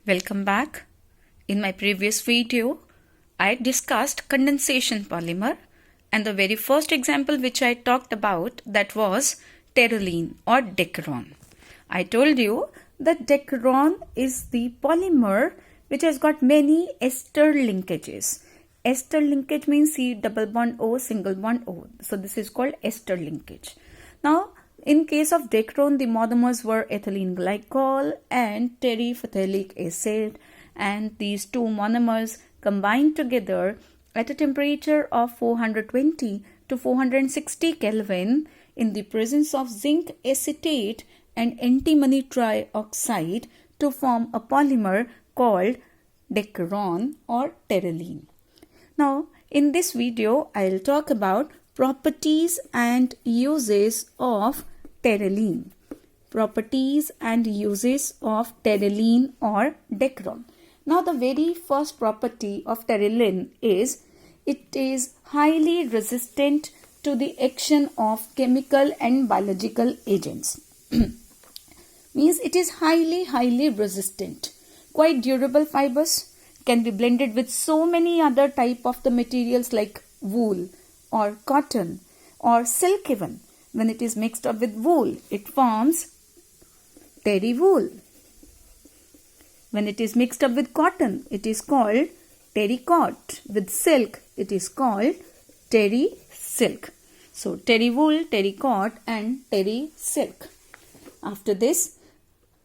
Welcome back. In my previous video, I discussed condensation polymer, and the very first example which I talked about, that was terylene or dacron. I told you that dacron is the polymer which has got many ester linkages. Ester linkage means C double bond O single bond O. So this is called ester linkage. Now in case of dacron, the monomers were ethylene glycol and terephthalate acid, and these two monomers combined together at a temperature of 420 to 460 Kelvin in the presence of zinc acetate and antimony trioxide to form a polymer called dacron or terylene. Now, in this video, I'll talk about properties and uses of terylene. Properties and uses of terylene or dacron. Now, the very first property of terylene is it is highly resistant to the action of chemical and biological agents. Means it is highly resistant. Quite durable fibers, can be blended with so many other type of the materials like wool or cotton or silk even. When it is mixed up with wool, it forms terry wool. When it is mixed up with cotton, it is called terrycot. With silk, it is called terry silk. So, terry wool, terrycot and terry silk. After this,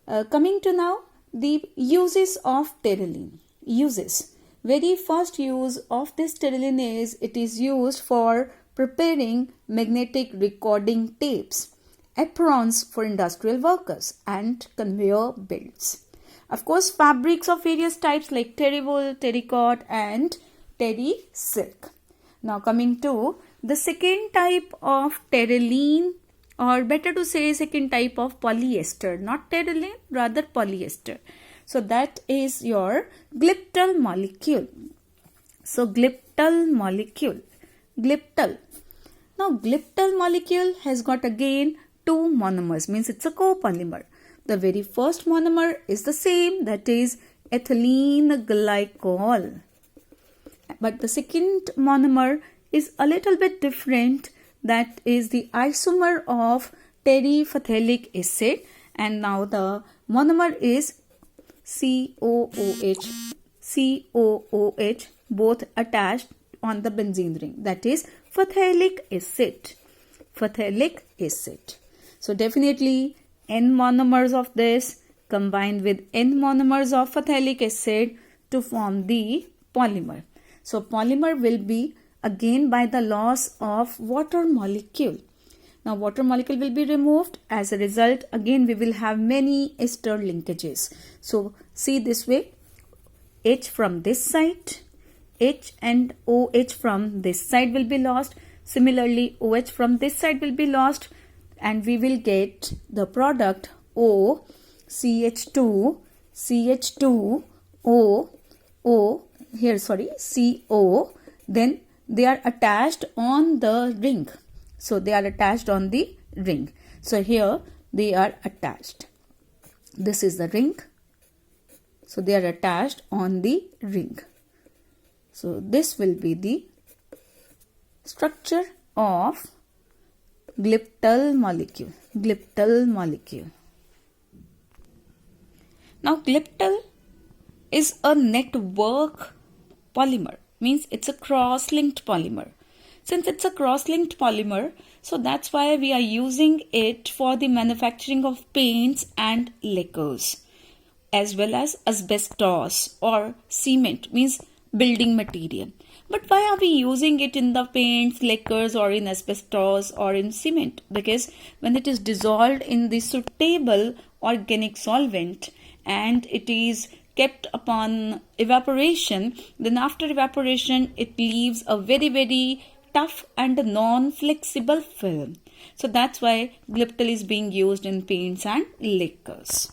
coming to now the uses of terylene. Uses. Very first use of this terylene is it is used for preparing magnetic recording tapes, aprons for industrial workers and conveyor belts. Of course, fabrics of various types like terry wool, terrycot and terry silk. Now coming to the second type of terylene, or better to say second type of polyester, not terylene, rather polyester. So that is your glyptal molecule. So glyptal molecule. Glyptal. Now glyptal molecule has got again two monomers, means it's a copolymer. The very first monomer is the same, that is ethylene glycol. But the second monomer is a little bit different, that is the isomer of terephthalate acid, and now the monomer is COOH, both attached on the benzene ring, that is phthalic acid. Phthalic acid. So definitely N monomers of this combined with N monomers of phthalic acid to form the polymer. So polymer will be again by the loss of water molecule. Now water molecule will be removed. As a result, again we will have many ester linkages. So see this way, H from this side, H and OH from this side will be lost. Similarly, OH from this side will be lost, and we will get the product O, CH2, CH2, CO, then they are attached on the ring. So they are attached on the ring. So here they are attached. This is the ring. So they are attached on the ring. So this will be the structure of glyptal molecule. Glyptal molecule. Now glyptal is a network polymer. Means it's a cross-linked polymer. Since it's a cross-linked polymer, so that's why we are using it for the manufacturing of paints and lacquers, as well as asbestos or cement, means building material. But why are we using it in the paints, lacquers or in asbestos or in cement? Because when it is dissolved in the suitable organic solvent and it is kept upon evaporation, then after evaporation it leaves a very tough and non-flexible film. So that's why glyptal is being used in paints and lacquers.